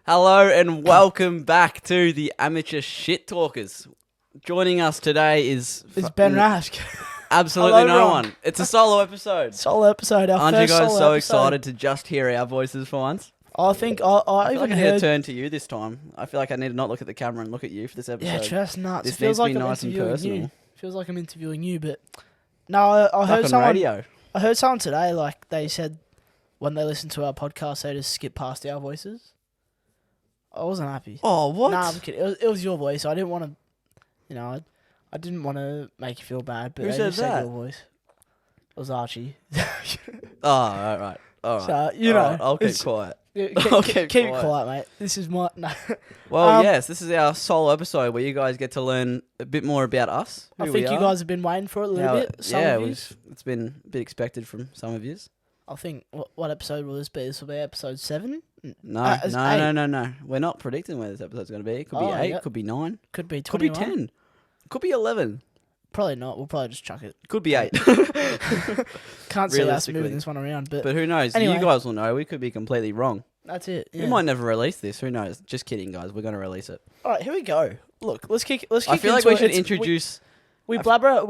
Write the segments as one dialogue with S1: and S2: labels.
S1: Hello and welcome back to the Amateur Shit Talkers. Joining us today is
S2: Ben Rask.
S1: Absolutely
S2: Hello,
S1: no
S2: everyone.
S1: one. It's a solo episode.
S2: Solo episode.
S1: Aren't you guys so excited to just hear our voices for once?
S2: I think I
S1: I feel
S2: even
S1: like I need to
S2: heard.
S1: turn to you this time. I feel like I need to not look at the camera and look at you for this episode.
S2: Yeah, just nuts.
S1: This
S2: It feels
S1: needs to
S2: like
S1: be
S2: I'm
S1: nice and
S2: interviewing
S1: personal.
S2: you. Feels like I'm interviewing you, but no, I heard
S1: Like on
S2: someone.
S1: radio.
S2: I heard someone today. Like they said, when they listen to our podcast, they just skip past our voices. I wasn't happy.
S1: Oh, what?
S2: Nah, I'm kidding. It was your voice. I didn't want to. You know, I didn't want to make you feel bad, but
S1: Who
S2: they
S1: said
S2: just said
S1: that?
S2: your voice. It was Archie.
S1: Oh, all right.
S2: So you
S1: All
S2: know,
S1: right, I'll keep
S2: it's-
S1: quiet.
S2: Keep
S1: keep
S2: it
S1: quiet.
S2: quiet, mate. This is my no.
S1: Well, yes, this is our solo episode where you guys get to learn a bit more about us.
S2: I
S1: who
S2: think
S1: we
S2: you
S1: are.
S2: guys have been waiting for it a little bit. Some of you.
S1: It's been a bit expected from some of you.
S2: I think what episode will this be? This will be episode 7.
S1: No,
S2: it's
S1: no. We're not predicting where this episode's going to be. It could be 8,
S2: yep.
S1: could be 9,
S2: Could be
S1: could be
S2: 21.
S1: 10, could be 11,
S2: Probably not. We'll probably just chuck it.
S1: could be 8.
S2: Can't see us
S1: Realistically.
S2: moving this one around, but
S1: But who knows?
S2: Anyway.
S1: You guys will know. We could be completely wrong.
S2: that's it. Yeah.
S1: We might never release this. Who knows? Just kidding, guys. We're going to release it.
S2: All right, here we go. Look, let's kick.
S1: I feel like
S2: into
S1: we
S2: it.
S1: should
S2: It's-
S1: introduce.
S2: We blabber on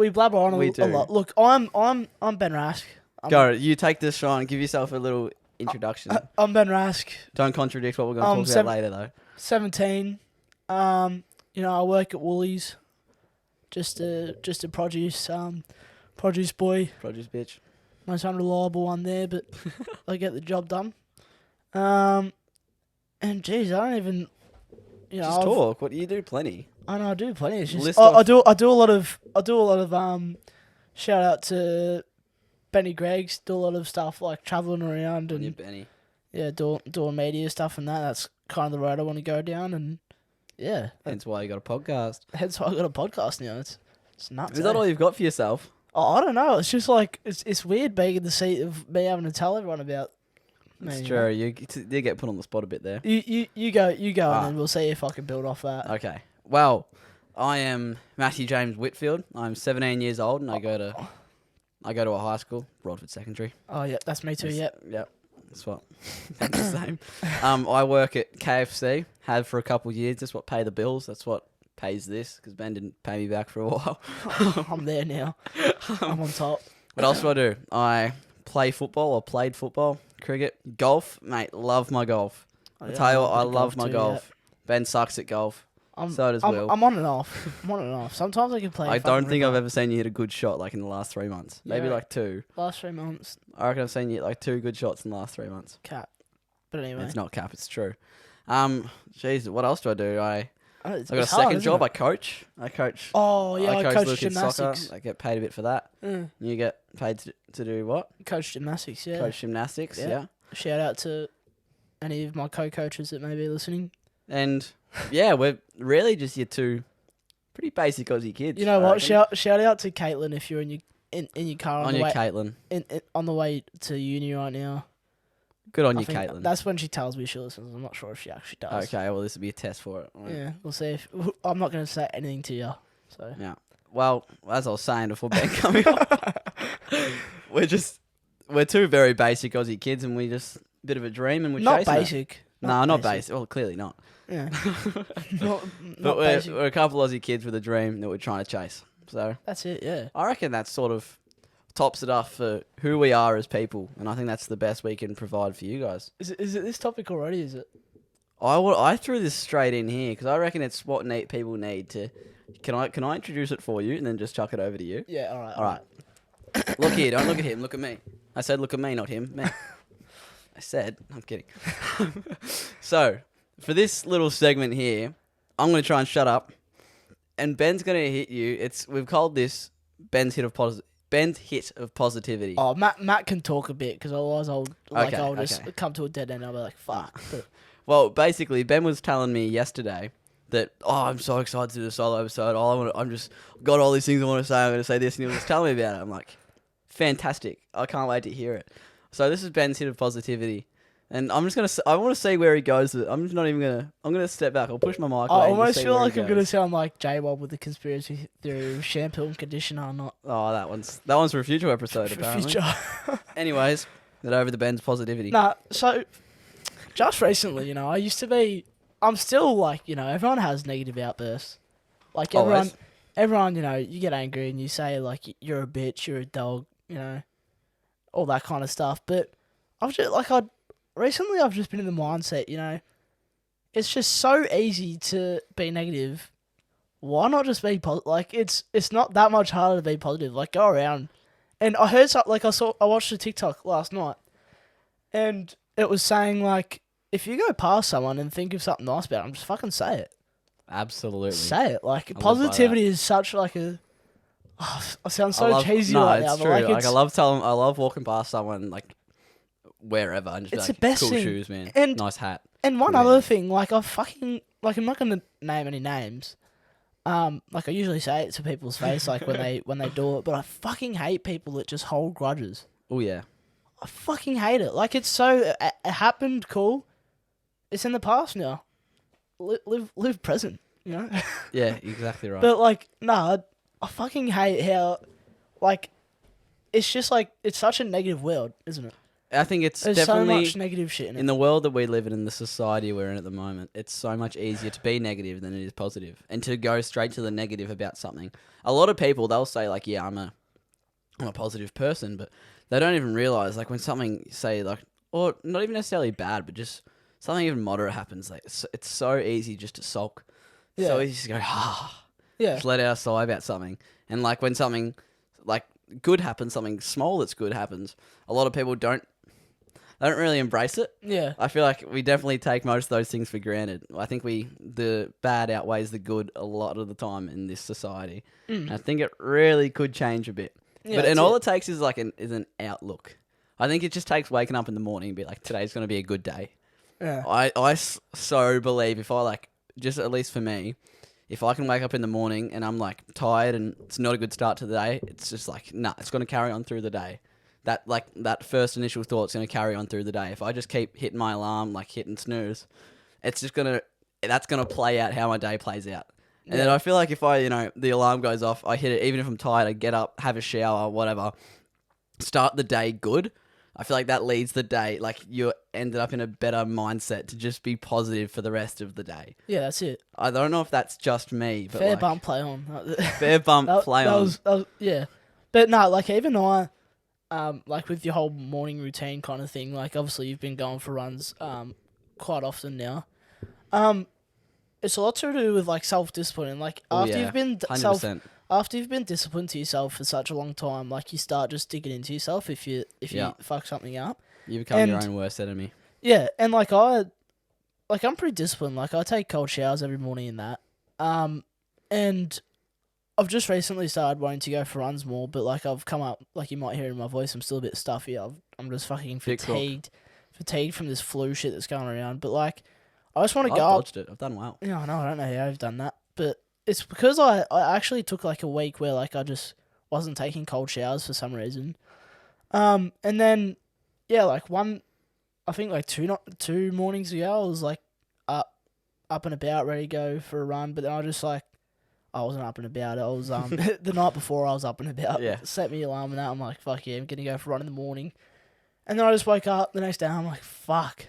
S1: We
S2: a
S1: do.
S2: lot. Look, I'm Ben Rask.
S1: Go. You take this, Sean. Give yourself a little introduction.
S2: I'm Ben Rask.
S1: Don't contradict what we're going to talk about later, though.
S2: 17. You know, I work at Woolies. Just a produce boy.
S1: Produce bitch.
S2: Most unreliable one there, but I get the job done. And geez, I don't even, you know,
S1: Just talk. What do you do? Plenty.
S2: I know I do plenty. It's just
S1: List
S2: I
S1: off-
S2: do a lot of shout out to Benny Greggs. Do a lot of stuff like traveling around and
S1: Yeah, Benny.
S2: doing media stuff and that. That's kind of the road I want to go down. And yeah,
S1: Hence why you got a podcast.
S2: hence why I got a podcast now. It's nuts.
S1: Is that
S2: eh?
S1: all you've got for yourself?
S2: Oh, I don't know. It's just like it's weird being in the seat of me having to tell everyone about.
S1: That's
S2: me,
S1: true. You did get put on the spot a bit there.
S2: You go,
S1: Ah.
S2: and then we'll see if I can build off that.
S1: Okay. Well, I am Matthew James Whitfield. I'm 17 years old, and I go to a high school, Broadford Secondary.
S2: Oh yeah, that's me too. Yep.
S1: Yep. That's what. That's the same. I work at KFC. Have for a couple of years. That's what pay the bills. That's what pays this, because Ben didn't pay me back for a while.
S2: I'm there now. I'm on top.
S1: What else do I do? I play football or played football, cricket, golf. Mate, love my golf.
S2: Oh,
S1: I
S2: yeah,
S1: tell you
S2: I'm
S1: what,
S2: a
S1: I
S2: bit of
S1: love my
S2: too,
S1: golf. Ben sucks at golf. So does
S2: I'm,
S1: Will.
S2: I'm on and off. I'm on and off. Sometimes I can play.
S1: I
S2: fucking
S1: don't think I've
S2: ripper.
S1: ever seen you hit a good shot like in the last 3 months. Maybe
S2: Yeah.
S1: like 2.
S2: Last 3 months,
S1: I reckon I've seen you hit like 2 good shots in the last 3 months.
S2: cap. But anyway,
S1: It's not cap, it's true. Jeez, what else do I do? I
S2: it's
S1: got a
S2: hard,
S1: second
S2: isn't
S1: job.
S2: it?
S1: I coach.
S2: Oh yeah, I coach
S1: little kids
S2: gymnastics.
S1: soccer. I get paid a bit for that. You get paid to do what?
S2: Coach gymnastics. Yeah.
S1: Coach gymnastics.
S2: Yeah.
S1: Yeah.
S2: Shout out to any of my co-coaches that may be listening.
S1: And yeah, we're really just your 2 pretty basic Aussie kids.
S2: You know
S1: I
S2: what?
S1: reckon.
S2: Shout out to Caitlin if you're in your car on
S1: on
S2: the
S1: you,
S2: way
S1: Caitlin.
S2: on the way to uni right now.
S1: Good on
S2: I
S1: you,
S2: think
S1: Caitlin.
S2: that's when she tells me she listens. I'm not sure if she actually does.
S1: Okay, well, this will be a test for it. Right.
S2: Yeah, we'll see if I'm not going to say anything to you. So
S1: Yeah. Well, as I was saying before Ben coming on, we're 2 very basic Aussie kids, and we just bit of a dream, and we're
S2: not
S1: chasing it.
S2: basic.
S1: No, not basic. Well, clearly not.
S2: Yeah. not
S1: But
S2: basic.
S1: we're a couple Aussie kids with a dream that we're trying to chase. So
S2: That's it. Yeah.
S1: I reckon that sort of tops it off for who we are as people, and I think that's the best we can provide for you guys.
S2: Is it this topic already? Is it?
S1: I threw this straight in here because I reckon it's what people need to. Can I introduce it for you and then just chuck it over to you?
S2: Yeah. All right.
S1: All right. Look here, don't look at him. Look at me. I said look at me, not him. Me. I said. I'm kidding. So, for this little segment here, I'm going to try and shut up, and Ben's going to hit you. We've called this Ben's hit of positivity.
S2: Oh, Matt can talk a bit because otherwise I'll just
S1: okay.
S2: come to a dead end. I'll be like, fuck. But
S1: Well, basically, Ben was telling me yesterday that I'm so excited to do the solo episode. I'm just got all these things I want to say. I'm going to say this, and he was telling me about it. I'm like, fantastic! I can't wait to hear it. So this is Ben's hit of positivity, and I'm just gonna. I want to see where he goes. I'm just not even gonna. I'm gonna step back. I'll push my mic.
S2: I
S1: away and just
S2: almost
S1: see
S2: feel
S1: where
S2: like
S1: he
S2: I'm gonna
S1: goes.
S2: sound like J-Wob with the conspiracy theory of shampoo and conditioner. I'm not.
S1: Oh, that one's for a future episode apparently.
S2: Future.
S1: Anyways, get over the Ben's positivity.
S2: Nah. So just recently, you know, I used to be. I'm still like, you know, everyone has negative outbursts. Like
S1: Always.
S2: everyone, you know, you get angry and you say like you're a bitch, you're a dog, you know, all that kind of stuff. But I've just recently I've just been in the mindset, you know, it's just so easy to be negative. Why not just be positive? Like it's not that much harder to be positive. Like go around, and I heard something like I watched a TikTok last night, and it was saying like if you go past someone and think of something nice about them, just fucking say it.
S1: Absolutely.
S2: Say it. Like
S1: I live by
S2: positivity is such like a. Oh, I sound so cheesy
S1: no,
S2: right
S1: it's
S2: now,
S1: true.
S2: but like
S1: I love walking past someone like wherever and just
S2: it's
S1: be
S2: the
S1: like,
S2: best
S1: cool
S2: thing.
S1: shoes, man.
S2: And
S1: Nice hat.
S2: one
S1: Cool
S2: other
S1: hair.
S2: thing, like I fucking like I'm not gonna name any names. Like I usually say it to people's face, like when they do it, but I fucking hate people that just hold grudges.
S1: Oh yeah.
S2: I fucking hate it. Like it's so it happened, cool. It's in the past now. Live present, you know.
S1: Yeah, exactly right.
S2: But like, nah, I fucking hate how, like, it's just like it's such a negative world, isn't it?
S1: I think it's
S2: There's so
S1: definitely
S2: much negative shit in it.
S1: in the world that we live in the society we're in at the moment, it's so much easier to be negative than it is positive, and to go straight to the negative about something. A lot of people, they'll say like, "Yeah, I'm a positive person," but they don't even realize like when something, say like, or not even necessarily bad, but just something even moderate happens. Like it's so easy just to sulk.
S2: Yeah.
S1: So easy to go,
S2: Yeah,
S1: just let out a sigh about something. And like when something like good happens, something small that's good happens, a lot of people don't really embrace it.
S2: yeah,
S1: I feel like we definitely take most of those things for granted. I think the bad outweighs the good a lot of the time in this society. And I think it really could change a bit.
S2: Yeah,
S1: but and
S2: that's
S1: all
S2: it.
S1: it takes is like an outlook. I think it just takes waking up in the morning and be like, today's going to be a good day.
S2: yeah,
S1: So believe if I like, just at least for me, if I can wake up in the morning and I'm like tired and it's not a good start to the day, it's just like, nah, it's going to carry on through the day. That first initial thought's going to carry on through the day. If I just keep hitting my alarm, like hitting snooze, that's going to play out how my day plays out. And then I feel like if the alarm goes off, I hit it, even if I'm tired, I get up, have a shower, whatever, start the day good. I feel like that leads the day, like you ended up in a better mindset to just be positive for the rest of the day.
S2: yeah. That's it.
S1: I don't know if that's just me, but
S2: Fair
S1: like,
S2: bump, play on.
S1: fair bump, play on.
S2: That was, yeah. But no, like even I, like with your whole morning routine kind of thing. Like obviously you've been going for runs, quite often now. It's a lot to do with like self discipline. And like
S1: Oh,
S2: after
S1: yeah,
S2: you've been
S1: 100%.
S2: after you've been disciplined to yourself for such a long time, like you start just digging into yourself if you
S1: Yeah.
S2: fuck something up.
S1: You become your
S2: And-
S1: own worst enemy.
S2: Yeah, and like I'm pretty disciplined. Like I take cold showers every morning and that. And I've just recently started wanting to go for runs more, but like I've come up, like you might hear in my voice, I'm still a bit stuffy. I'm just fucking
S1: Bit crook.
S2: fatigued from this flu shit that's going around. But like, I just want to
S1: I've
S2: go up.
S1: dodged it. I've done well.
S2: Yeah, I know. I don't know how I've done that, but it's because I actually took like a week where like I just wasn't taking cold showers for some reason. And then yeah, like I think like two mornings ago, I was like up and about, ready to go for a run, but then I wasn't up and about. I was the night before I was up and about.
S1: Yeah.
S2: Set me alarm and that. I'm like, fuck yeah, I'm gonna go for a run in the morning. And then I just woke up the next day. I'm like, fuck,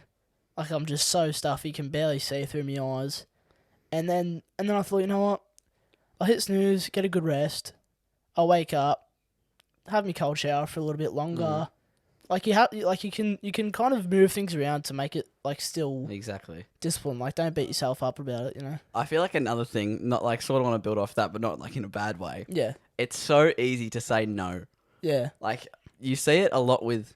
S2: like I'm just so stuffy, can barely see through my eyes. And then I thought, you know what? I'll hit snooze, get a good rest. I'll wake up, have my cold shower for a little bit longer. Like you can kind of move things around to make it like still
S1: Exactly.
S2: disciplined. Like don't beat yourself up about it, you know.
S1: I feel like another thing, not like sort of want to build off that, but not like in a bad way.
S2: Yeah,
S1: It's so easy to say no.
S2: yeah,
S1: Like you see it a lot with,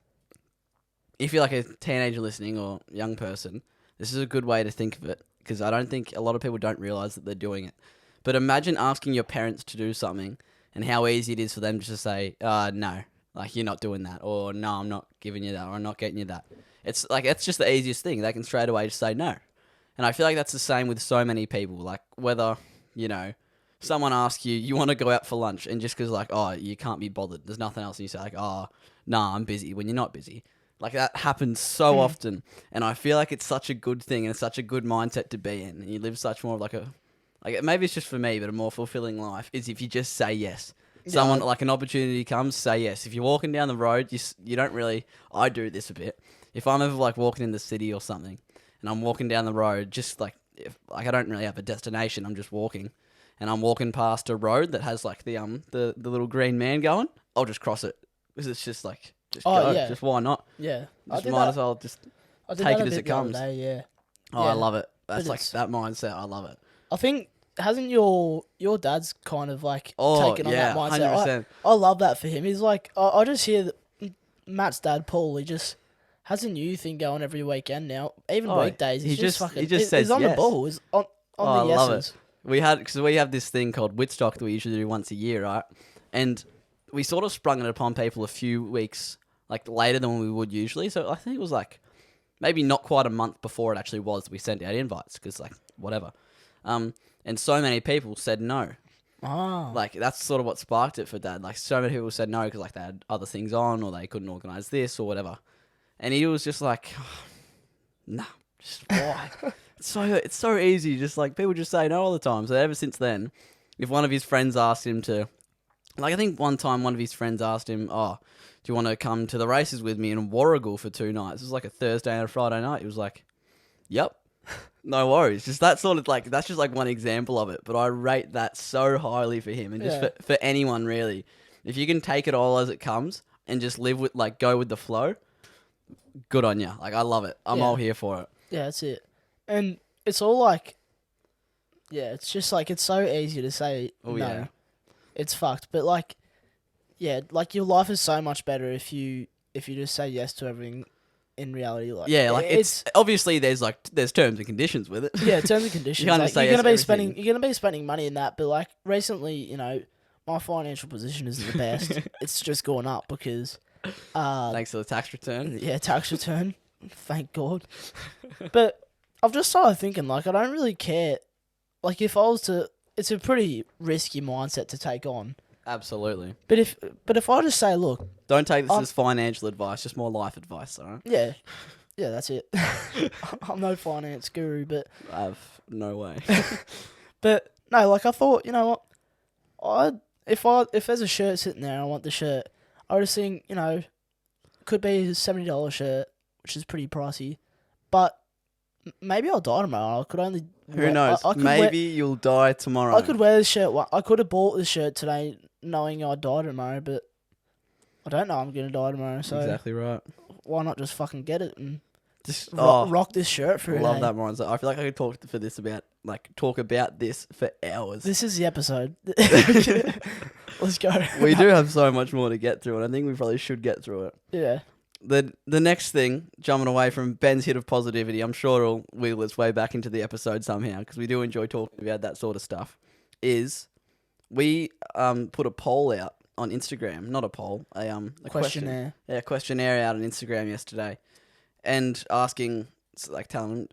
S1: if you're like a teenager listening or young person, this is a good way to think of it, because I don't think a lot of people don't realize that they're doing it. But imagine asking your parents to do something and how easy it is for them just to say, no, like you're not doing that, or no, I'm not giving you that, or I'm not getting you that. It's like, it's just the easiest thing. They can straight away just say no. And I feel like that's the same with so many people. Like whether, someone asks you want to go out for lunch, and just because like, oh, you can't be bothered, there's nothing else, and you say like, oh, nah, I'm busy, when you're not busy. Like that happens so often, and I feel like it's such a good thing and it's such a good mindset to be in. And you live such more of like maybe it's just for me, but a more fulfilling life is if you just say yes. Someone, like an opportunity comes, say yes. If you're walking down the road, you don't really. I do this a bit. If I'm ever like walking in the city or something, and I'm walking down the road, just like I don't really have a destination. I'm just walking, and I'm walking past a road that has like the little green man going. I'll just cross it because it's just like go.
S2: yeah.
S1: Just why not?
S2: Yeah.
S1: Just might as well just take it as it comes.
S2: Day, yeah.
S1: Oh,
S2: Yeah.
S1: I love it. That's
S2: But
S1: like
S2: it's-
S1: that mindset. I love it.
S2: I think hasn't your dad's kind of like
S1: Oh,
S2: taken on
S1: yeah,
S2: that mindset.
S1: 100%.
S2: I love that for him. He's like I just hear that Matt's dad Paul. He just has a new thing going every weekend now. Even weekdays,
S1: he
S2: he's
S1: just-
S2: fucking.
S1: he just says
S2: he's on
S1: yes.
S2: the ball. He's on
S1: Oh,
S2: the
S1: I love
S2: yeses.
S1: it. Because we have this thing called Whitstock that we usually do once a year, right? And we sort of sprung it upon people a few weeks like later than we would usually. So I think it was like maybe not quite a month before it actually was that we sent out invites because like whatever. And so many people said no.
S2: Oh.
S1: Like that's sort of what sparked it for Dad. Like so many people said no because like they had other things on or they couldn't organise this or whatever. And he was just like, nah, just why? It's so easy. Just like people just say no all the time. So ever since then, if one of his friends asked him to, like I think one time one of his friends asked him, oh, do you want to come to the races with me in Warragul for 2 nights? It was like a Thursday and a Friday night. He was like, yep. No worries. Just that sort of like, that's just like one example of it. But I rate that so highly for him and just for anyone really. If you can take it all as it comes and just live with like, go with the flow, good on you. Like I love it. I'm all here for it.
S2: Yeah, that's it. And it's all like, yeah, it's just like, it's so easy to say no.
S1: Yeah.
S2: It's fucked. But like, yeah, like your life is so much better if you just say yes to everything in reality. Like,
S1: Yeah, like it's obviously there's terms and conditions with it.
S2: yeah, terms and conditions.
S1: You can't
S2: like,
S1: just say
S2: you're
S1: yes
S2: gonna
S1: to
S2: be
S1: everything.
S2: you're gonna be spending money in that. But like recently, you know, my financial position isn't the best. It's just gone up because
S1: Thanks to the tax return.
S2: yeah, tax return. Thank God. But I've just started thinking, like, I don't really care. Like, if I was to, it's a pretty risky mindset to take on.
S1: Absolutely.
S2: But if I just say, look,
S1: Don't take this as financial advice, just more life advice, alright?
S2: yeah, that's it. I'm no finance guru, but
S1: I have no way.
S2: but no, like I thought, you know what, if there's a shirt sitting there, and I want the shirt. I just think, you know, could be a $70 shirt, which is pretty pricey, but maybe I'll die tomorrow. I could only
S1: Who knows?
S2: I could
S1: Maybe you'll die tomorrow.
S2: I could wear this shirt. I could have bought this shirt today, knowing I'd die tomorrow, but I don't know I'm gonna die tomorrow. So
S1: Exactly right.
S2: why not just fucking get it and
S1: Just
S2: rock this shirt for
S1: I
S2: a
S1: love
S2: day?
S1: that mindset. I feel like I could talk about this for hours.
S2: This is the episode. Let's go.
S1: We do have so much more to get through, and I think we probably should get through it.
S2: Yeah.
S1: The next thing, jumping away from Ben's hit of positivity, I'm sure it'll wheel its way back into the episode somehow because we do enjoy talking about that sort of stuff. Is we put a poll out on Instagram, not a poll, a
S2: Questionnaire.
S1: questionnaire out on Instagram yesterday, and asking, like telling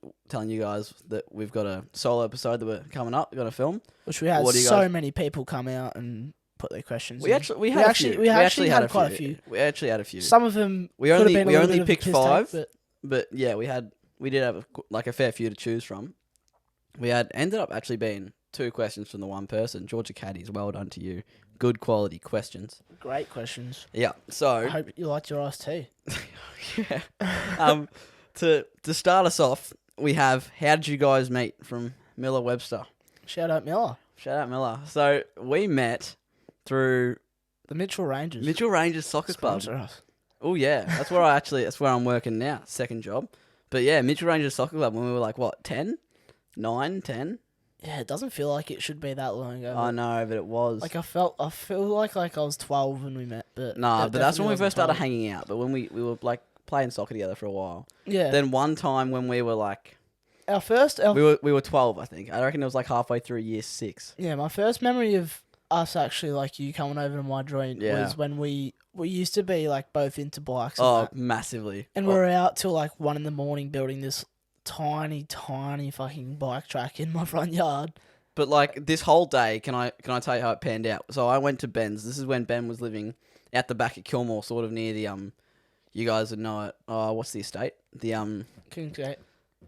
S1: you guys that we've got a solo episode that we're coming up, we're gonna film.
S2: Which we had
S1: What do you
S2: so
S1: guys-
S2: many people come out and put their questions.
S1: We
S2: in.
S1: actually
S2: we actually had quite a few.
S1: We actually had a few.
S2: Some of them
S1: We
S2: could have
S1: only
S2: been a
S1: we
S2: little
S1: only
S2: bit of a
S1: picked
S2: piss take,
S1: 5. But yeah, we did have a fair few to choose from. We ended up actually being 2 questions from the one person. Georgia Caddies, well done to you. Good quality questions.
S2: Great questions.
S1: Yeah.
S2: I
S1: So
S2: hope you liked your iced tea.
S1: yeah. To start us off, we have how did you guys meet from Miller Webster?
S2: Shout out Miller.
S1: Shout out Miller. So we met through
S2: The Mitchell Rangers.
S1: Mitchell Rangers Soccer Club.
S2: Sponsor us.
S1: Oh yeah, that's where I'm working now, second job. But yeah, Mitchell Rangers Soccer Club when we were like what, 10? 9, 10?
S2: Yeah, it doesn't feel like it should be that long ago.
S1: I know, but it was.
S2: Like I feel like I was 12 when we met, but
S1: Nah,
S2: it
S1: but that's when we
S2: definitely
S1: first started
S2: wasn't
S1: hanging out. But when we were like playing soccer together for a while.
S2: 12. Yeah.
S1: Then one time when we were like
S2: our first,
S1: we were 12, I think. I reckon it was like halfway through year 6.
S2: yeah, my first memory of us actually like you coming over to my joint
S1: Yeah.
S2: was when we used to be like both into bikes. And
S1: Oh,
S2: that.
S1: massively.
S2: And we were out till like 1 a.m. building this tiny fucking bike track in my front yard.
S1: But like this whole day, can I tell you how it panned out? So I went to Ben's. This is when Ben was living out the back at Kilmore, sort of near the you guys would know it. Oh, what's the estate? The
S2: Kingsgate.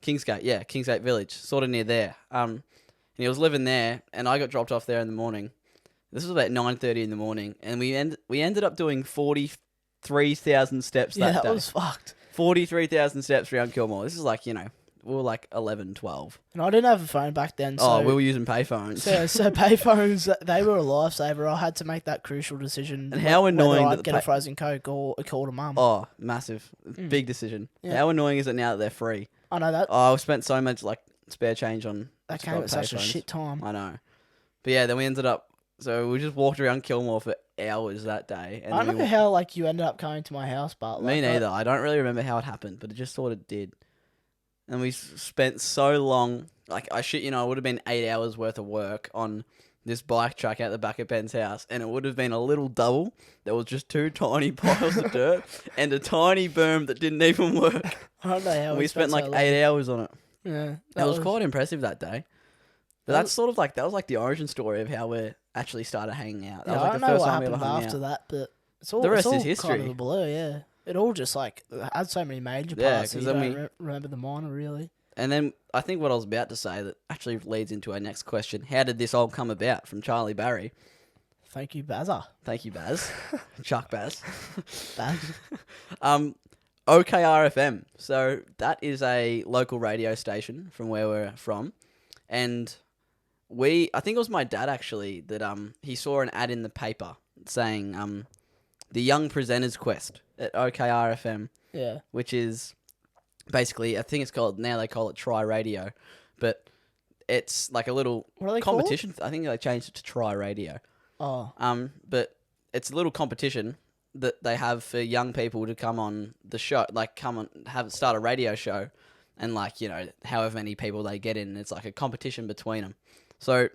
S1: Kingsgate, yeah, Kingsgate Village, sort of near there. And he was living there, and I got dropped off there in the morning. This was about 9:30 in the morning, and we ended up doing 43,000 steps
S2: Yeah,
S1: that day.
S2: that was fucked.
S1: 43,000 steps around Kilmore. This is like, you know, we were like 11, 12.
S2: And I didn't have a phone back then. So,
S1: We were using payphones.
S2: so payphones, they were a lifesaver. I had to make that crucial decision.
S1: And how annoying
S2: whether
S1: that
S2: I'd get a frozen Coke or a call to mum.
S1: Oh, massive. Big decision.
S2: Yeah.
S1: How annoying is it now that they're free?
S2: I know that.
S1: Oh, I've spent so much like spare change on
S2: That came at such a
S1: payphones.
S2: shit time.
S1: I know. But yeah, then we ended up, so we just walked around Kilmore for hours that day. And
S2: I don't know how like you ended up coming to my house, but
S1: Me
S2: like,
S1: neither. I don't really remember how it happened, but it just sort of did. And we spent so long, like I shit, it would have been 8 hours worth of work on this bike track out the back of Ben's house, and it would have been a little double. There was just 2 tiny piles of dirt and a tiny berm that didn't even work.
S2: I don't know how
S1: We spent like 8 hours on it.
S2: Yeah,
S1: It was quite impressive that day. But that's sort of like, that was like the origin story of how we actually started hanging out. That was like
S2: I don't
S1: the
S2: know
S1: first
S2: what
S1: time we ever
S2: happened
S1: hung
S2: after
S1: out.
S2: that, but it's all
S1: The rest
S2: it's all
S1: is history.
S2: Kind of a blur, yeah. It all just like had so many major
S1: Yeah,
S2: parts.
S1: 'cause
S2: That you
S1: then
S2: don't remember the minor really.
S1: And then I think what I was about to say that actually leads into our next question. How did this all come about? From Charlie Barry.
S2: Thank you, Bazza.
S1: Thank you, Baz. Chuck Baz.
S2: Baz.
S1: OKRFM. So that is a local radio station from where we're from. And I think it was my dad actually that he saw an ad in the paper saying the Young Presenters Quest at OKRFM,
S2: Yeah.
S1: which is basically, I think it's called, now they call it Try Radio, but it's like a little
S2: What are they
S1: competition. I think they changed it to Try Radio.
S2: Oh.
S1: But it's a little competition that they have for young people to come on the show, like start a radio show, and like, however many people they get in, it's like a competition between them. So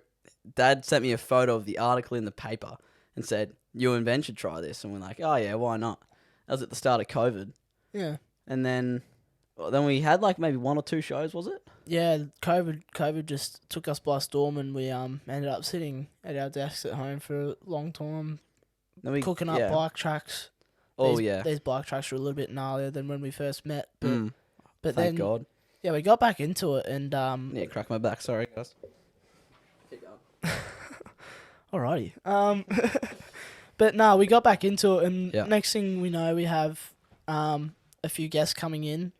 S1: Dad sent me a photo of the article in the paper and said, "You and Ben should try this," and we're like, "Oh yeah, why not?" That was at the start of COVID,
S2: Yeah.
S1: and then we had like maybe 1 or 2 shows, was it?
S2: Yeah, COVID just took us by storm, and we ended up sitting at our desks at home for a long time,
S1: Then we
S2: cooking up bike tracks.
S1: Oh
S2: these,
S1: yeah.
S2: These bike tracks were a little bit gnarlier than when we first met, but
S1: Thank
S2: then
S1: God.
S2: yeah, we got back into it, and
S1: Yeah, crack my back. Sorry, guys. Keep going.
S2: alrighty. But no, we got back into it, and
S1: Yeah.
S2: next thing we know, we have a few guests coming in.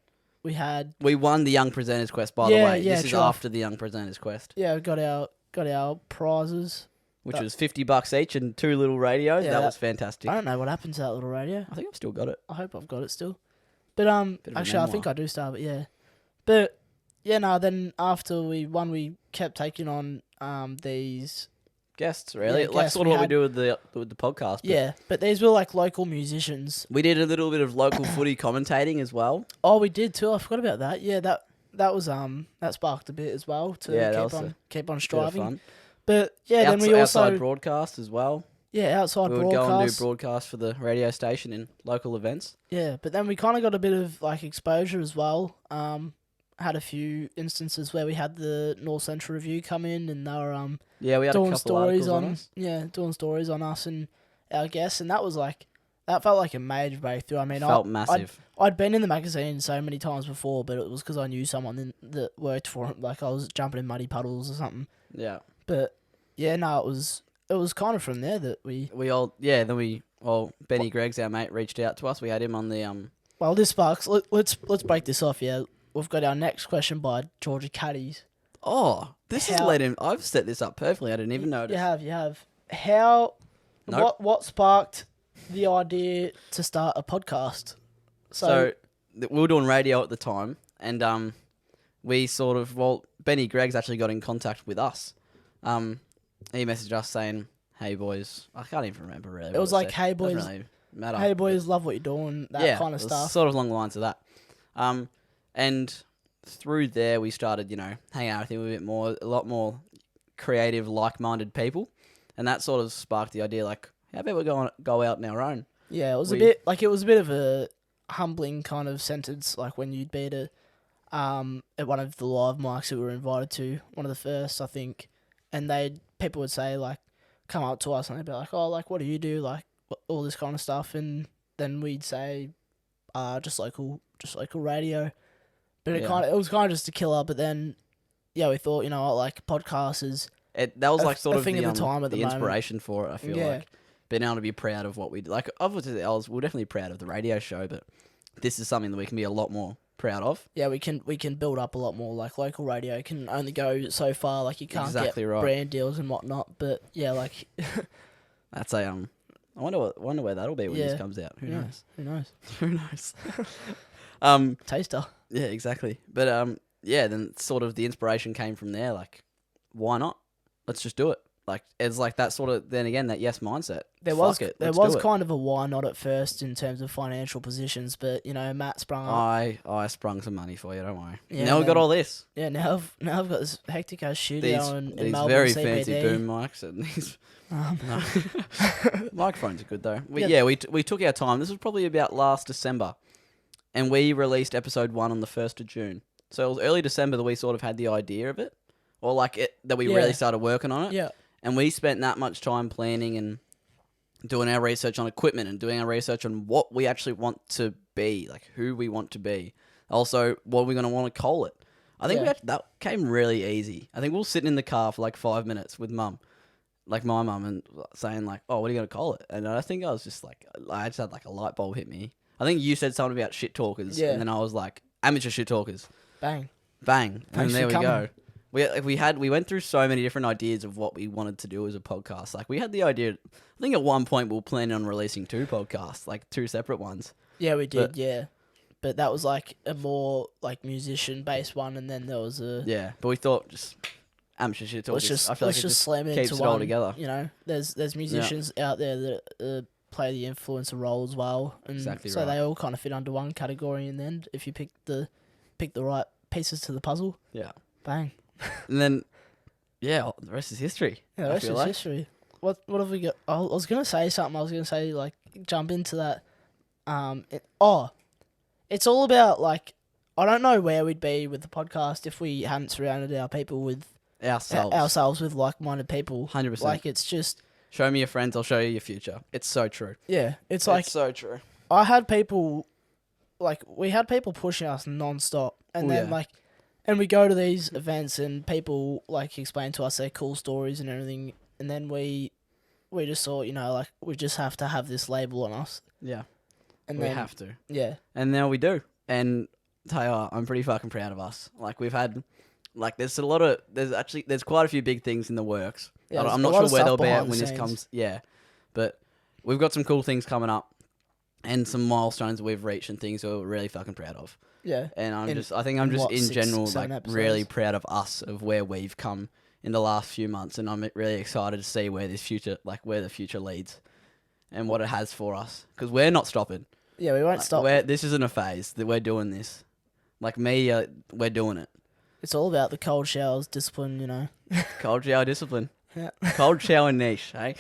S2: We
S1: won the Young Presenters Quest, by the
S2: Yeah,
S1: way.
S2: yeah,
S1: This is
S2: sure.
S1: after the Young Presenters Quest,
S2: got our prizes.
S1: which was $50 each and 2 little radios.
S2: Yeah,
S1: that was
S2: I
S1: fantastic.
S2: don't know what happened to that little radio.
S1: I think I've still got it.
S2: I hope I've got it still. But
S1: Bit of a
S2: actually, I think
S1: memoir.
S2: I do still have it. Yeah. But yeah, no. Then after we won, we kept taking on these.
S1: Guests, really.
S2: Yeah,
S1: Like
S2: guests.
S1: sort of
S2: We
S1: what we
S2: had-
S1: do with the podcast. But
S2: Yeah, but these were like local musicians.
S1: we did a little bit of local footy commentating as well.
S2: Oh, we did too. I forgot about that. Yeah, that was that sparked a bit as well to
S1: Yeah, that was
S2: keep on
S1: Bit of
S2: striving.
S1: fun.
S2: But yeah, then we
S1: outside
S2: also
S1: broadcast as well.
S2: outside
S1: We would go and
S2: broadcasts.
S1: do broadcasts for the radio station in local events.
S2: Yeah, but then we kind of got a bit of like exposure as well. Had a few instances where we had the North Central Review come in, and they were
S1: Yeah, we had a
S2: doing
S1: couple
S2: stories
S1: articles
S2: on
S1: us.
S2: doing stories on us and our guests, and that felt like a major breakthrough. I mean,
S1: Felt massive.
S2: I'd been in the magazine so many times before, but it was because I knew someone that worked for him. Like I was jumping in muddy puddles or something.
S1: Yeah.
S2: But yeah, no, it was kind of from there that we.
S1: Benny Greggs, our mate, reached out to us. We had him on the
S2: Well, this sparks. Let's break this off. Yeah, we've got our next question by Georgia Caddies.
S1: Oh, this has led him. I've set this up perfectly. I didn't even notice.
S2: You have. How?
S1: Nope.
S2: What sparked the idea to start a podcast?
S1: So we were doing radio at the time, and we sort of Benny Greggs actually got in contact with us. He messaged us saying, "Hey boys," I can't even remember really.
S2: It was like, "Hey boys,
S1: Doesn't really matter.
S2: hey boys, love what you're doing." That kind of
S1: it was
S2: stuff.
S1: sort of along the lines of that. And through there we started, hanging out with him a bit more, a lot more creative, like-minded people, and that sort of sparked the idea, like, how about we go out on our own?
S2: Yeah, it was a bit of a humbling kind of sentence, like when you'd be at one of the live mics that we were invited to, one of the first, I think, and people would say, like, come up to us and they'd be like, "Oh, like, what do you do?" Like, all this kind of stuff, and then we'd say, just local radio. But it was kind of just a killer. But then, yeah, we thought, like podcasts is
S1: That was like sort of
S2: thing of the time at the moment.
S1: inspiration for it. I feel like being able to be proud of what we do. Like, obviously, we're definitely proud of the radio show, but this is something that we can be a lot more proud of.
S2: Yeah, we can build up a lot more. Like local radio can only go so far. Like you can't
S1: Exactly
S2: get
S1: right.
S2: brand deals and whatnot. But yeah, like
S1: That's a I wonder where that'll be when this
S2: Yeah.
S1: comes out. Who
S2: yeah,
S1: knows?
S2: who knows?
S1: Who knows?
S2: Taster.
S1: Yeah, exactly. But yeah, then sort of the inspiration came from there. Like, why not? Let's just do it. Like, it's like that sort of. Then again, that yes mindset.
S2: There
S1: Fuck
S2: was
S1: it,
S2: there
S1: let's
S2: was
S1: do it.
S2: kind of a why not at first in terms of financial positions, but Matt sprung up.
S1: I sprung some money for you. Don't worry.
S2: Yeah,
S1: now we got
S2: man.
S1: all this.
S2: Yeah, now I've got this hectic ass studio in
S1: These
S2: Melbourne
S1: very
S2: CBD.
S1: fancy boom mics and these. No. Microphones are good though.
S2: Yeah.
S1: We took our time. This was probably about last December, and we released episode 1 on the 1st of June. So it was early December that we sort of had the idea of it, or like it that we
S2: Yeah.
S1: really started working on it.
S2: Yeah,
S1: And we spent that much time planning and doing our research on equipment and doing our research on what we actually want to be, like who we want to be. Also, what we're going to want to call it. I think
S2: Yeah.
S1: that came really easy. I think we were sitting in the car for like 5 minutes with mum, like my mum, and saying like, oh, what are you going to call it? And I think I was just like, I just had like a light bulb hit me. I think you said something about shit talkers.
S2: Yeah.
S1: And then I was like, amateur shit talkers.
S2: bang.
S1: Bang. And
S2: Thanks
S1: there
S2: for
S1: we go.
S2: coming.
S1: We went through so many different ideas of what we wanted to do as a podcast. Like we had the idea. I think at one point we were planning on releasing 2 podcasts, like 2 separate ones.
S2: Yeah, we did.
S1: But-
S2: Yeah, but that was like a more like musician based one, and then there was a
S1: Yeah, but we thought just amateur shit talkers. I feel
S2: let's
S1: like it
S2: just slam it
S1: keeps
S2: into
S1: it all
S2: one.
S1: together.
S2: There's musicians out there that play the influencer role as well, and
S1: Exactly
S2: so
S1: right.
S2: they all kind of fit under one category. And then if you pick the right pieces to the puzzle,
S1: Yeah,
S2: bang.
S1: and then the rest is history.
S2: Yeah,
S1: I
S2: that's
S1: feel
S2: just
S1: like.
S2: history. What have we got? I was gonna say something. I was gonna say like jump into that. It's all about like I don't know where we'd be with the podcast if we hadn't surrounded our people with
S1: Ourselves.
S2: with like-minded people.
S1: 100%.
S2: Like it's just
S1: Show me your friends, I'll show you your future. It's so true.
S2: yeah. It's like
S1: it's so true.
S2: I had people like we had people pushing us non-stop, and then
S1: yeah.
S2: like. And we go to these events and people like explain to us their cool stories and everything, and then we just thought, like we just have to have this label on us.
S1: Yeah,
S2: And
S1: we
S2: then
S1: have to.
S2: yeah.
S1: And now we do. And tell you what, I'm pretty fucking proud of us. Like we've had, like there's quite a few big things in the works.
S2: Yeah,
S1: I'm
S2: there's
S1: not
S2: a lot
S1: sure
S2: of
S1: where
S2: stuff
S1: they'll be at
S2: behind
S1: when
S2: the
S1: this
S2: scenes.
S1: comes. Yeah, but we've got some cool things coming up, and some milestones we've reached and things we're really fucking proud of.
S2: Yeah.
S1: And I think
S2: in
S1: I'm just
S2: what,
S1: in
S2: 6,
S1: general
S2: 7
S1: like
S2: episodes?
S1: really proud of us of where we've come in the last few months, and I'm really excited to see where the future leads, and what it has for us, because we're not stopping.
S2: Yeah, we won't stop.
S1: This isn't a phase that we're doing this. Like me, we're doing it.
S2: It's all about the cold showers, discipline,
S1: Cold shower discipline.
S2: Yeah.
S1: Cold shower niche, hey?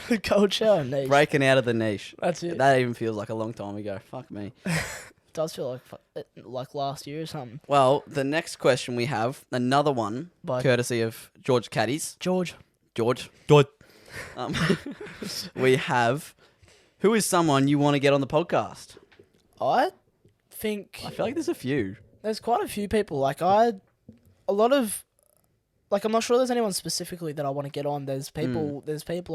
S2: The cold shower niche.
S1: Breaking out of the niche.
S2: That's it.
S1: That even feels like a long time ago. Fuck me.
S2: It does feel like last year or something.
S1: Well, the next question we have, another one,
S2: By
S1: courtesy of George Caddies.
S2: George.
S1: George. Um, we have, who is someone you want to get on the podcast?
S2: I think
S1: I feel like there's a few.
S2: there's quite a few people. Like I'm not sure there's anyone specifically that I want to get on. There's people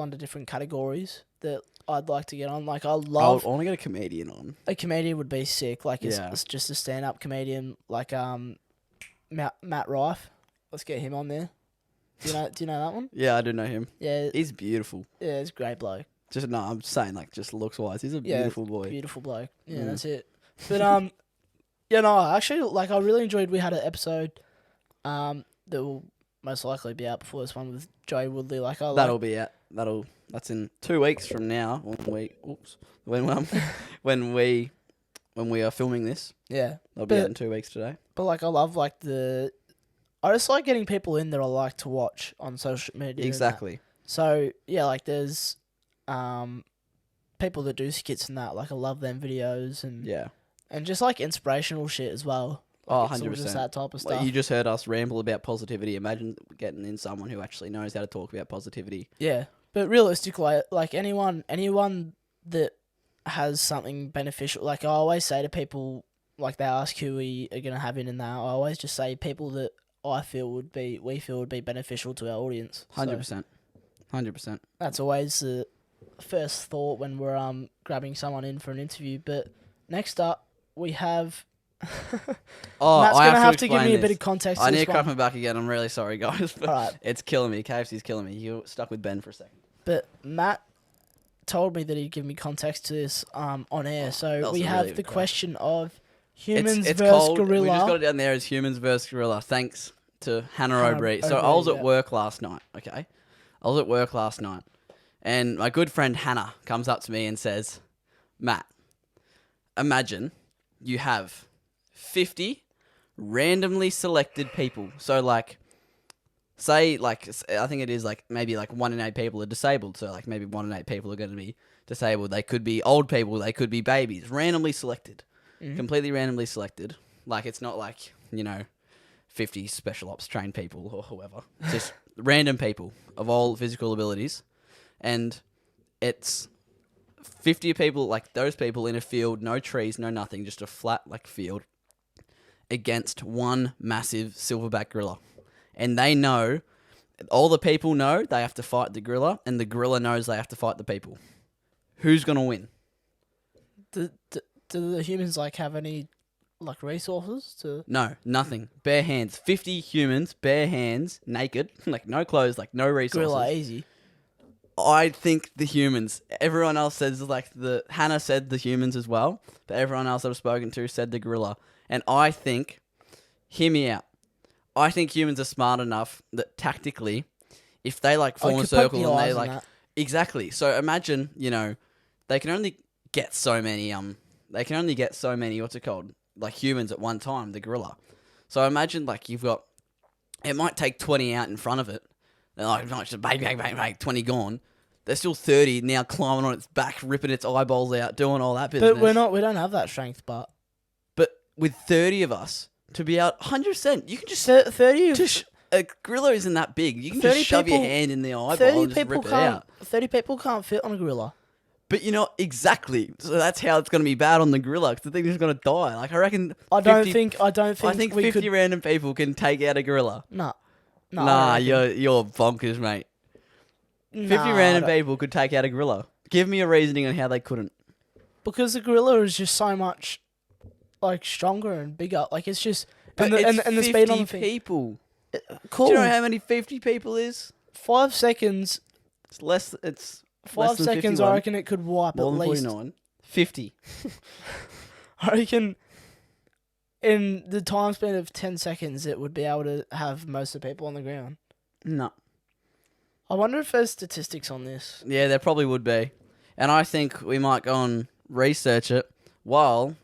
S2: under different categories that I'd like to get on. Like I love
S1: I want to get a comedian on.
S2: a comedian would be sick. Like
S1: Yeah.
S2: it's just a stand up comedian. Like Matt Rife. Let's get him on there. Do you know that one?
S1: Yeah, I do know him.
S2: Yeah,
S1: He's beautiful.
S2: yeah, it's a great bloke.
S1: I'm saying like just looks wise. He's a
S2: Yeah,
S1: beautiful boy.
S2: Beautiful bloke. Yeah,
S1: Mm.
S2: that's it. But actually, like I really enjoyed. We had an episode, that will most likely be out before this one with Joey Woodley. Like
S1: That'll be out. That's in 2 weeks from now. When we are filming this,
S2: yeah.
S1: that'll be
S2: But-
S1: out in 2 weeks today.
S2: But like I love like I just like getting people in that I like to watch on social media. and that.
S1: Exactly.
S2: So yeah, like there's people that do skits and that. Like I love them videos and
S1: Yeah.
S2: and just like inspirational shit as well.
S1: Oh,
S2: Like, it's all just
S1: 100%.
S2: that type of stuff.
S1: Like, you just heard us ramble about positivity. Imagine getting in someone who actually knows how to talk about positivity.
S2: Yeah, but realistically, like anyone that has something beneficial, like I always say to people, like they ask who we are gonna have in that, I always just say people that we feel would be beneficial to our audience. So
S1: 100%. 100%.
S2: that's always the first thought when we're grabbing someone in for an interview. But next up, we have
S1: Oh,
S2: Matt's
S1: I
S2: gonna have to
S1: explain
S2: give me a
S1: this.
S2: bit of context.
S1: I
S2: to
S1: need
S2: this
S1: to crap
S2: one.
S1: my back again. I'm really sorry, guys, but
S2: Alright.
S1: it's killing me. KFC's killing me. You're stuck with Ben for a second.
S2: But Matt told me that he'd give me context to this on air.
S1: That
S2: So
S1: was
S2: we
S1: a
S2: have
S1: really
S2: the
S1: good crack.
S2: question of humans
S1: It's
S2: versus
S1: called,
S2: gorilla.
S1: we just got it down there as humans versus gorilla. Thanks to Hannah
S2: Hannah
S1: O'Brien. So I
S2: O'Brien,
S1: was at
S2: yeah.
S1: work last night, okay? I was at work last night, and my good friend Hannah comes up to me and says, Matt, imagine you have 50 randomly selected people. So, like, say, like, I think it is, like, maybe, like, 1 in 8 people are disabled. So, like, maybe 1 in 8 people are going to be disabled. They could be old people. They could be babies. Randomly selected.
S2: Mhm.
S1: Completely randomly selected. Like, it's not like, 50 special ops trained people or whoever. Just random people of all physical abilities. And it's 50 people, like, those people in a field, no trees, no nothing, just a flat, like, field, against one massive silverback gorilla. And they know, all the people know they have to fight the gorilla, and the gorilla knows they have to fight the people. Who's going to win?
S2: Do the humans like have any like resources to?
S1: No, nothing. Bare hands. 50 humans, bare hands, naked, like no clothes, like no resources.
S2: Gorilla easy.
S1: I think the humans. Everyone else says Hannah said the humans as well, but everyone else I've spoken to said the gorilla. And I think, hear me out. I think humans are smart enough that tactically, if they like form a circle and they like exactly. So imagine, they can only get so many what's it called? Like humans at one time, the gorilla. So imagine like you've got, it might take 20 out in front of it. They're like, just bang, bang, bang, bang, 20 gone. There's still 30 now climbing on its back, ripping its eyeballs out, doing all that business.
S2: But we don't have that strength, but
S1: with 30 of us, to be out 100%, you can just...
S2: 30...
S1: a gorilla isn't that big. You can
S2: 30
S1: just shove your
S2: people-
S1: hand in the eyeball
S2: 30
S1: and just
S2: people
S1: rip it
S2: can't.
S1: out.
S2: 30 people can't fit on a gorilla.
S1: But exactly. So that's how it's going to be bad on the gorilla, because the thing is going to die. Like, I reckon...
S2: I don't think
S1: I think
S2: we
S1: 50
S2: could.
S1: random people can take out a gorilla.
S2: Nah,
S1: Nah, you're bonkers, mate. 50 random people could take out a gorilla. Give me a reasoning on how they couldn't.
S2: Because the gorilla is just so much like stronger and bigger. Like it's just
S1: But
S2: and the speed on the
S1: 50
S2: thing.
S1: people.
S2: Cool.
S1: Do you know how many 50 people is?
S2: 5 seconds.
S1: It's less. It's
S2: 5
S1: less than
S2: seconds.
S1: 51.
S2: I reckon it could wipe
S1: More
S2: at
S1: than
S2: least.
S1: 49. 50.
S2: I reckon in the time span of 10 seconds, it would be able to have most of the people on the ground.
S1: No.
S2: I wonder if there's statistics on this.
S1: Yeah, there probably would be. And I think we might go and research it while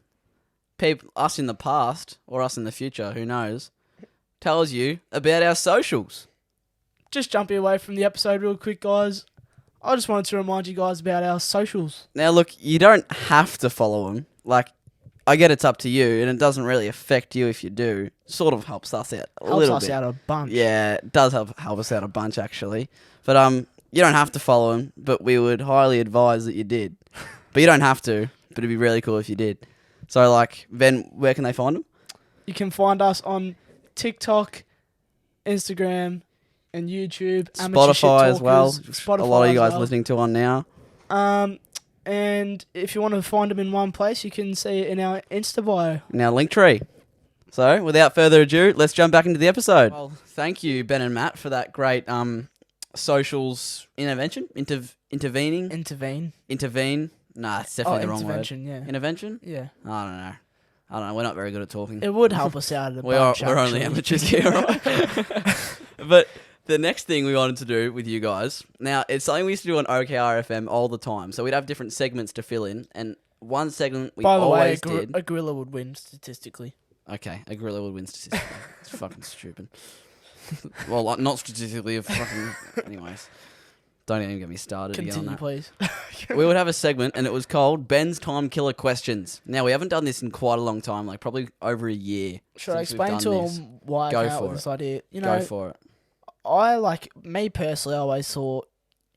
S1: us in the past, or us in the future, who knows, tells you about our socials.
S2: Just jumping away from the episode real quick, guys. I just wanted to remind you guys about our socials.
S1: Now, look, you don't have to follow them. Like, I get it's up to you, and it doesn't really affect you if you do. Sort of helps us out a little
S2: Helps us
S1: bit.
S2: out a bunch.
S1: Yeah, it does help us out a bunch, actually. But you don't have to follow them, but we would highly advise that you did. But you don't have to, but it'd be really cool if you did. So, like, Ben, where can they find them?
S2: You can find us on TikTok, Instagram, and YouTube.
S1: Spotify as well.
S2: Spotify
S1: a lot of you guys
S2: as well.
S1: listening to on now.
S2: And if you want to find them in one place, you can see it in our Insta bio.
S1: Now, Linktree. So, without further ado, let's jump back into the episode. Well, thank you, Ben and Matt, for that great socials intervention. Intervene. Nah, it's definitely the wrong word.
S2: intervention, yeah.
S1: Intervention?
S2: Yeah.
S1: I don't know. We're not very good at talking.
S2: It would help us out a
S1: We're
S2: bunch,
S1: only
S2: actually.
S1: amateurs here, right? But the next thing we wanted to do with you guys, now it's something we used to do on OKRFM all the time. So we'd have different segments to fill in, and one segment we
S2: By the way,
S1: always did.
S2: a gorilla would win statistically.
S1: Okay, a gorilla would win statistically. It's fucking stupid. Well, like, not statistically, anyways. Don't even get me started
S2: Continue,
S1: again on
S2: please.
S1: that. We would have a segment, and it was called Ben's Time Killer Questions. Now, we haven't done this in quite a long time, like probably over a year.
S2: Should I
S1: since we've
S2: explain
S1: done
S2: to
S1: this.
S2: them why
S1: Go
S2: I came up
S1: for
S2: with
S1: it.
S2: this idea?
S1: Go for it.
S2: I, like, me personally, I always thought,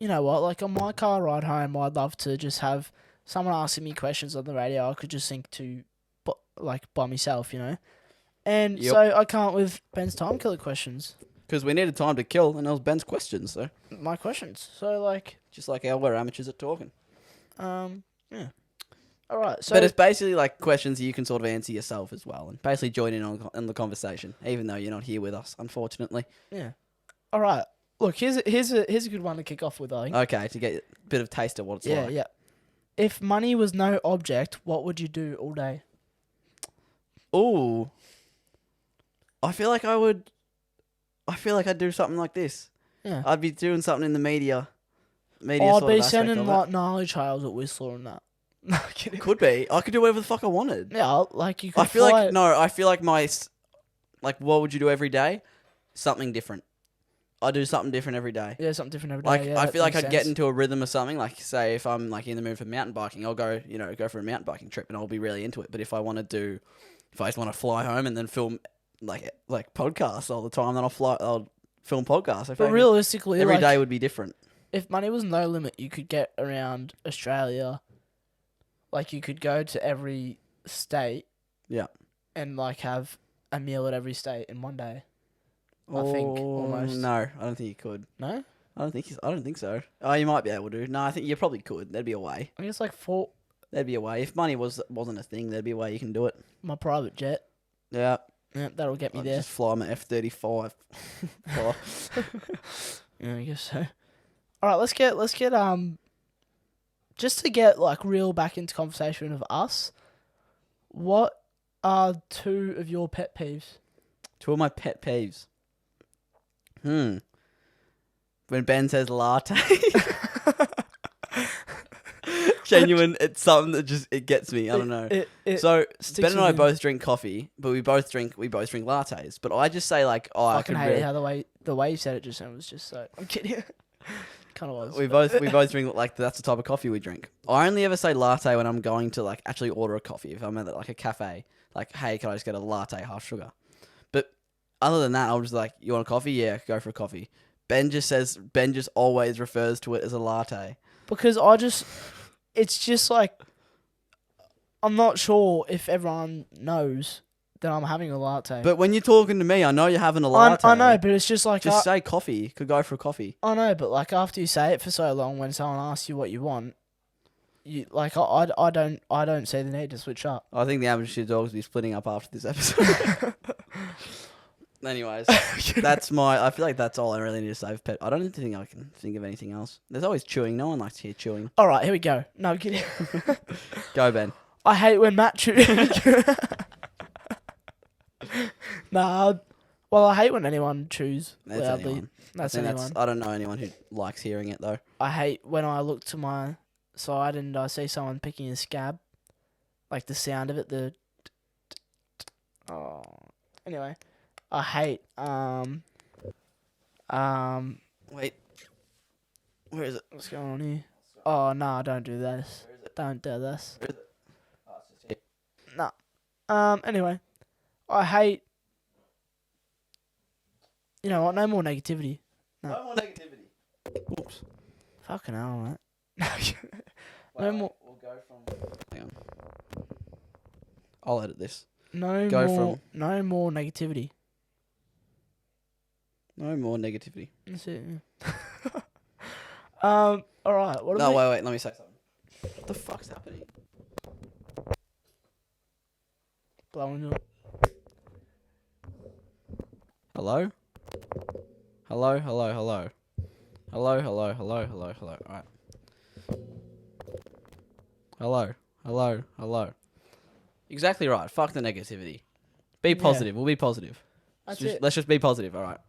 S2: you know what, like on my car ride home, I'd love to just have someone asking me questions on the radio I could just think to, like, by myself, you know? And
S1: Yep.
S2: so I come up with Ben's Time Killer Questions.
S1: Because we needed time to kill, and that was Ben's questions, so.
S2: My questions. So, like,
S1: Just like how we're amateurs at talking.
S2: yeah. All right. So
S1: but it's basically like questions you can sort of answer yourself as well, and basically join in on the conversation, even though you're not here with us, unfortunately.
S2: yeah. All right. Look, here's a good one to kick off with, I think.
S1: Okay, to get a bit of taste of what it's like.
S2: Yeah. If money was no object, what would you do all day?
S1: Ooh. I feel like I'd do something like this.
S2: Yeah.
S1: I'd be doing something in the media.
S2: I'd
S1: sort of
S2: be
S1: aspect
S2: sending
S1: of it.
S2: like gnarly trails at Whistler and that. No, I'm kidding.
S1: Could be. I could do whatever the fuck I wanted.
S2: Yeah, like you could
S1: I feel
S2: fly-
S1: like no. I feel like what would you do every day? Something different. I do something different every day.
S2: Yeah, something different every day.
S1: Like
S2: yeah,
S1: I
S2: that
S1: feel like
S2: makes
S1: I'd get
S2: sense.
S1: into a rhythm or something. Like say if I'm like in the mood for mountain biking, I'll go for a mountain biking trip and I'll be really into it. But if I just want to fly home and then film like podcasts all the time, then I'll film podcasts.
S2: But realistically,
S1: every
S2: like,
S1: day would be different.
S2: if money was no limit, you could get around Australia. Like you could go to every state.
S1: Yeah.
S2: And like have a meal at every state in one day. I think almost.
S1: No, I don't think you could.
S2: No?
S1: I don't think so. Oh, you might be able to. No, I think you probably could. There'd be a way.
S2: I guess like 4.
S1: There'd be a way. If money wasn't a thing, there'd be a way you can do it.
S2: My private jet.
S1: Yeah.
S2: Yeah, that'll get me
S1: I'd
S2: there.
S1: just fly my F-35. Oh.
S2: Yeah, I guess so. All right, let's get just to get like real back into conversation of us. What are 2 of your pet peeves?
S1: 2 of my pet peeves. When Ben says latte. Genuine, it's something that it gets me. I don't know. So
S2: sticks
S1: Ben and I
S2: with you.
S1: both drink coffee, but we both drink lattes. But I just say like, oh, I
S2: I
S1: could
S2: hate
S1: really.
S2: how the way you said it just then was just so. I'm kidding. Kind of was.
S1: We both drink like that's the type of coffee we drink. I only ever say latte when I'm going to like actually order a coffee. If I'm at like a cafe, like hey, can I just get a latte half sugar? But other than that, I'll just like, you want a coffee? Yeah, go for a coffee. Ben just always refers to it as a latte.
S2: Because it's just like, I'm not sure if everyone knows that I'm having a latte.
S1: But when you're talking to me, I know you're having a latte.
S2: I know, but it's just like
S1: just say coffee. Could go for a coffee.
S2: I know, but like after you say it for so long, when someone asks you what you want, you like I don't see the need to switch up.
S1: I think the AmateurShitTalkers will be splitting up after this episode. Anyways, I feel like that's all I really need to say for pet. I don't think I can think of anything else. There's always chewing. No one likes to hear chewing.
S2: All right, here we go. No, I'm kidding.
S1: Go, Ben.
S2: I hate when Matt chews. Nah, well, I hate when anyone chews
S1: That's
S2: loudly.
S1: anyone.
S2: That's
S1: I think
S2: anyone.
S1: I don't know anyone who likes hearing it though.
S2: I hate when I look to my side and I see someone picking a scab. Like the sound of it, oh. Anyway, I hate
S1: Wait, where is it?
S2: what's going on here? Oh no, don't do this. Don't do this.
S1: Oh, it's just here.
S2: Anyway, I hate. You know what? No more negativity.
S1: No more negativity. Oops.
S2: Fucking hell, mate.
S1: Wait,
S2: more.
S1: We'll go from. Hang on. I'll edit this.
S2: No more negativity.
S1: No more negativity.
S2: That's it. Yeah. All right. What?
S1: No, wait. Let me say something. What the fuck's happening?
S2: Blowing up.
S1: Hello? Hello. Alright. Hello. Exactly right. Fuck the negativity. Be positive. We'll be positive.
S2: That's it.
S1: Let's just be positive, alright?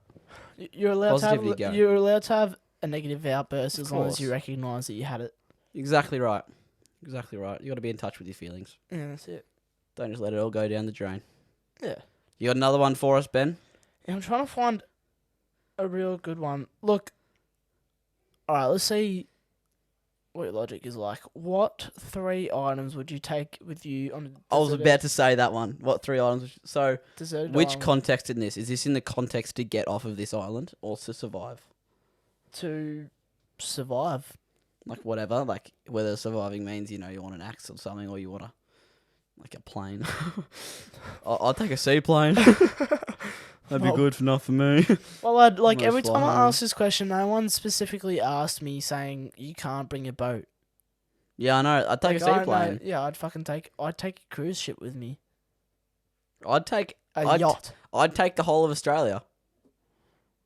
S2: You're allowed
S1: Positivity go.
S2: You're allowed to have a negative outburst as long as
S1: course.
S2: you recognise that you had it.
S1: Exactly right. You got to be in touch with your feelings.
S2: Yeah, that's it.
S1: Don't just let it all go down the drain.
S2: Yeah.
S1: You got another one for us, Ben?
S2: Yeah, I'm trying to find a real good one. Look. All right, let's see what your logic is like. What 3 items would you take with you on a
S1: I was about to say that one. What 3 items? So,
S2: deserted
S1: which
S2: island
S1: context in this? Is this in the context to get off of this island or to survive?
S2: to survive?
S1: Like whatever, like whether surviving means, you want an axe or something, or you want like a plane. I'll take a seaplane. That'd be good enough for me.
S2: Well, I'd, like
S1: Most
S2: every time I
S1: flying.
S2: ask this question, no one specifically asked me saying you can't bring a boat.
S1: Yeah, I know. I'd take
S2: Like,
S1: a seaplane.
S2: yeah, I'd take a cruise ship with me.
S1: I'd take
S2: A yacht.
S1: I'd take the whole of Australia.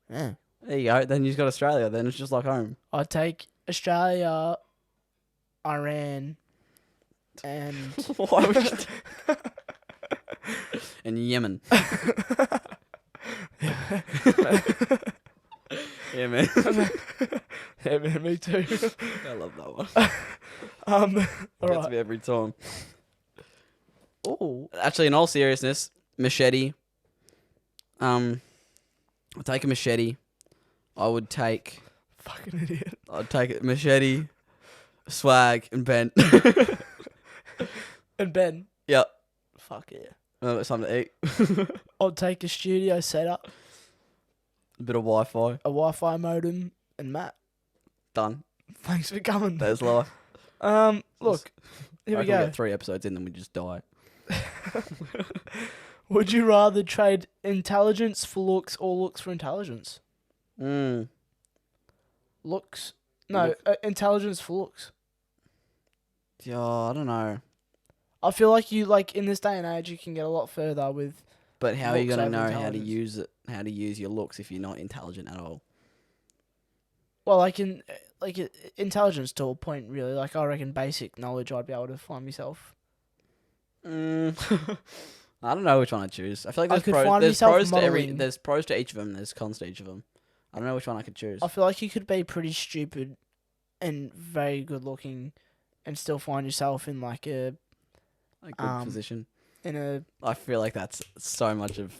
S2: Yeah.
S1: There you go. Then you've got Australia. Then it's just like home.
S2: I'd take Australia, Iran, and
S1: Why would you and Yemen. Yeah, man.
S2: Yeah, man, me too.
S1: I love that one.
S2: All
S1: Gets
S2: right.
S1: me every time.
S2: Oh,
S1: Actually, in all seriousness, machete. I'd take a machete. I would take.
S2: fucking idiot.
S1: I'd take a machete, swag, and Ben.
S2: And Ben.
S1: Yep.
S2: Fuck yeah.
S1: It's time to eat.
S2: I'd take a studio setup,
S1: A bit of Wi-Fi.
S2: a Wi-Fi modem, and Matt.
S1: Done.
S2: Thanks for coming.
S1: That's life.
S2: Look, here
S1: I
S2: we
S1: reckon
S2: go.
S1: get 3 episodes in, then we just die.
S2: Would you rather trade intelligence for looks or looks for intelligence? Looks. No, intelligence for looks.
S1: Yeah, I don't know.
S2: I feel like in this day and age, you can get a lot further with.
S1: But how are you
S2: Looks
S1: going to
S2: over
S1: know how to
S2: intelligence.
S1: use it? How to use your looks if you're not intelligent at all?
S2: Well, intelligence to a point, really. Like, I reckon basic knowledge, I'd be able to find myself.
S1: I don't know which one I choose. I feel like
S2: I
S1: there's
S2: could
S1: pros.
S2: find
S1: There's
S2: myself
S1: pros to
S2: modelling.
S1: There's pros to each of them. There's cons to each of them. I don't know which one I could choose.
S2: I feel like you could be pretty stupid and very good looking, and still find yourself in like
S1: A good position.
S2: in a
S1: I feel like that's so much of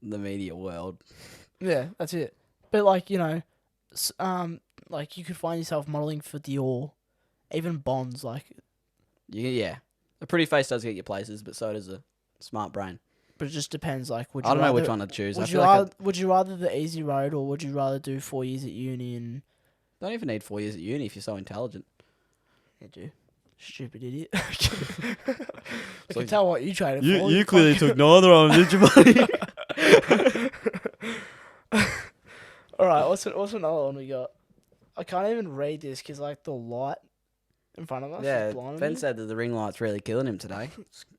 S1: the media world.
S2: yeah, that's it. But like like you could find yourself modeling for Dior, even Bonds. Like,
S1: Yeah, a pretty face does get you places, but so does a smart brain.
S2: but it just depends. Like,
S1: I don't know which one I'd choose. I
S2: Would
S1: feel
S2: you
S1: like
S2: rather, would you rather the easy road, or would you rather do 4 years at uni and
S1: I don't even need 4 years at uni if you're so intelligent.
S2: you do? Stupid idiot. I can
S1: like,
S2: tell what you traded for.
S1: You clearly took neither of them, did you, buddy?
S2: All right, what's another one we got? I can't even read this because like the light in front of us is blinding
S1: Ben
S2: me.
S1: said that the ring light's really killing him today.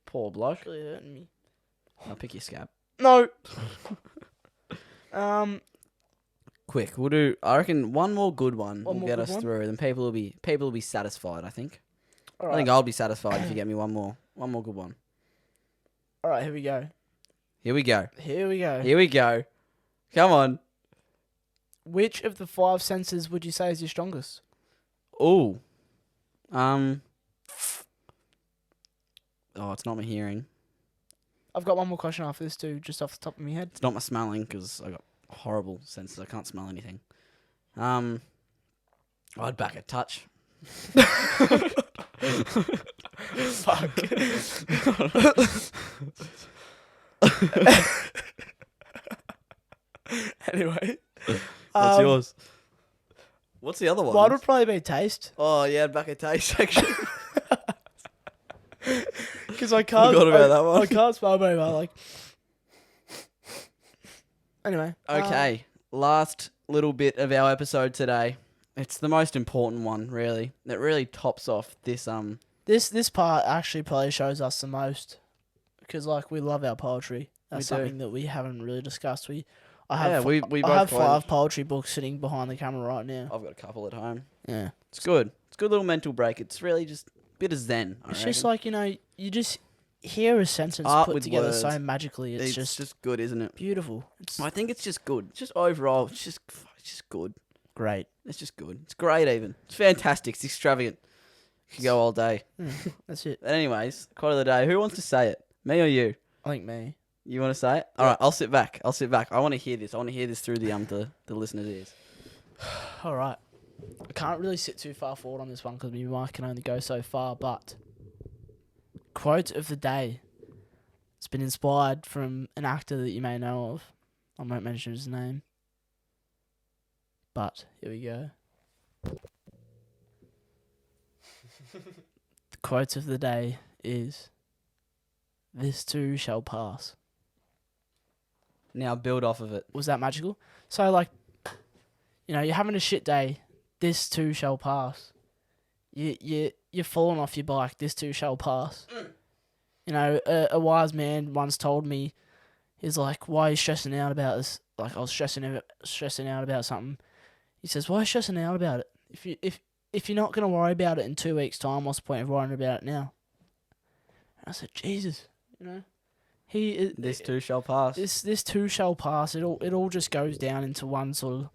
S1: Poor bloke.
S2: It's really hurting me.
S1: I'll pick your scab.
S2: No.
S1: Quick, we'll do. I reckon one more good one will
S2: more
S1: get
S2: good
S1: us
S2: one?
S1: through. Then people will be satisfied. I think.
S2: All
S1: I think
S2: right.
S1: I'll be satisfied if you get me one more good one.
S2: All right, here we go.
S1: Here we go.
S2: Here we go.
S1: Here we go. Come on.
S2: Which of the 5 senses would you say is your strongest?
S1: Ooh. Oh, it's not my hearing.
S2: I've got one more question after this too, just off the top of my head.
S1: It's not my smelling because I got horrible senses. I can't smell anything. I'd back a touch.
S2: Fuck. Anyway.
S1: What's yours? What's the other one?
S2: Mine would probably be taste.
S1: Oh yeah, back a taste section.
S2: Because I can't.
S1: Forgot about that one.
S2: I can't smell very well. Like. Anyway.
S1: Okay, last little bit of our episode today. It's the most important one, really. It really tops off this
S2: This part actually probably shows us the most, because like we love our poetry. That's
S1: We do.
S2: something that we haven't really discussed. We
S1: we
S2: I
S1: both
S2: have
S1: quite-
S2: 5 poetry books sitting behind the camera right now.
S1: I've got a couple at home.
S2: Yeah.
S1: It's good. It's a good little mental break. It's really just a bit of zen.
S2: It's just like, you just hear a sentence
S1: Art
S2: put
S1: with
S2: together
S1: words.
S2: so magically. It's
S1: it's
S2: just
S1: good, isn't it?
S2: beautiful. It's
S1: I think it's just good. It's just overall, it's just good.
S2: great.
S1: It's just good. It's great even. It's fantastic. It's extravagant. Could go all day.
S2: That's it.
S1: But anyways, quote of the day. Who wants to say it? Me or you?
S2: I think me.
S1: You want to say it? All right, I'll sit back. I want to hear this. I want to hear this through the listeners' ears.
S2: All right. I can't really sit too far forward on this one because my mic can only go so far, but quote of the day. It's been inspired from an actor that you may know of. I won't mention his name. But here we go. The quote of the day is, "This too shall pass."
S1: Now build off of it.
S2: Was that magical? So, like, you're having a shit day. This too shall pass. you're falling off your bike. This too shall pass. You know, a wise man once told me, he's like, why are you stressing out about this? Like, I was stressing out about something. He says, why are you stressing out about it? If you're not going to worry about it in 2 weeks' time, what's the point of worrying about it now? And I said, Jesus, you know,
S1: This too shall pass.
S2: This too shall pass. It all just goes down into one sort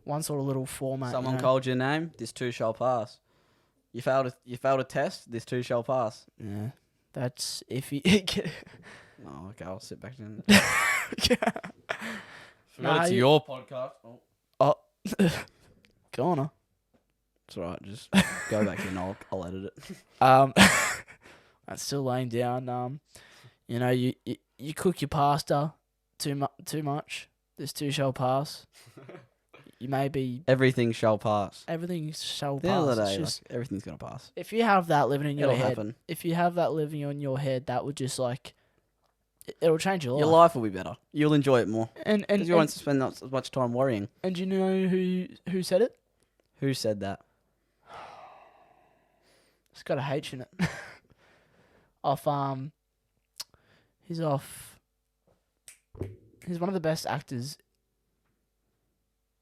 S2: of little format.
S1: Someone
S2: you know?
S1: called your name. This too shall pass. You failed a test. This too shall pass.
S2: Yeah, that's if you.
S1: Oh, okay. I'll sit back down.
S2: Nah,
S1: it's your podcast.
S2: Oh, go on.
S1: It's alright. Just go back in. I'll edit it.
S2: That's still laying down. You know, you cook your pasta too much. This too shall pass. You may be
S1: Everything shall pass.
S2: everything shall
S1: At the end
S2: pass.
S1: of the
S2: It's
S1: day,
S2: just,
S1: like, everything's gonna pass.
S2: if you have that living in your
S1: It'll
S2: head,
S1: happen.
S2: if you have that living in your head, that would just like it'll change your life.
S1: Your life will be better. You'll enjoy it more
S2: And
S1: because you won't spend not as much time worrying.
S2: and you know who said it?
S1: Who said that?
S2: It's got a H in it. He's one of the best actors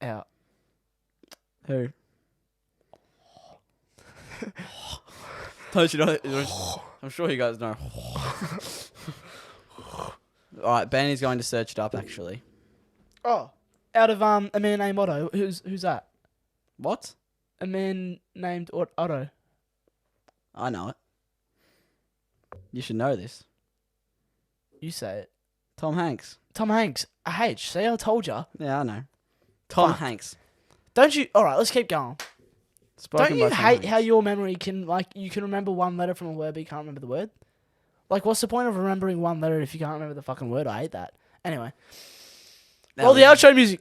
S2: out.
S1: Who? Don't you know? I'm sure you guys know. Alright, Benny's going to search it up actually.
S2: Oh, out of a man named Otto. Who's that?
S1: What?
S2: A man named Otto.
S1: I know it. You should know this.
S2: You say it.
S1: Tom Hanks.
S2: Tom Hanks. A H. See, I told ya.
S1: Yeah, I know. Tom
S2: Fuck.
S1: Hanks.
S2: Don't you? All right, let's keep going.
S1: Spoken
S2: Don't you
S1: by Tom
S2: hate
S1: Hanks.
S2: how your memory can you can remember one letter from a word but you can't remember the word? Like, what's the point of remembering one letter if you can't remember the fucking word? I hate that. Anyway.
S1: That
S2: Roll the
S1: was-
S2: outro music.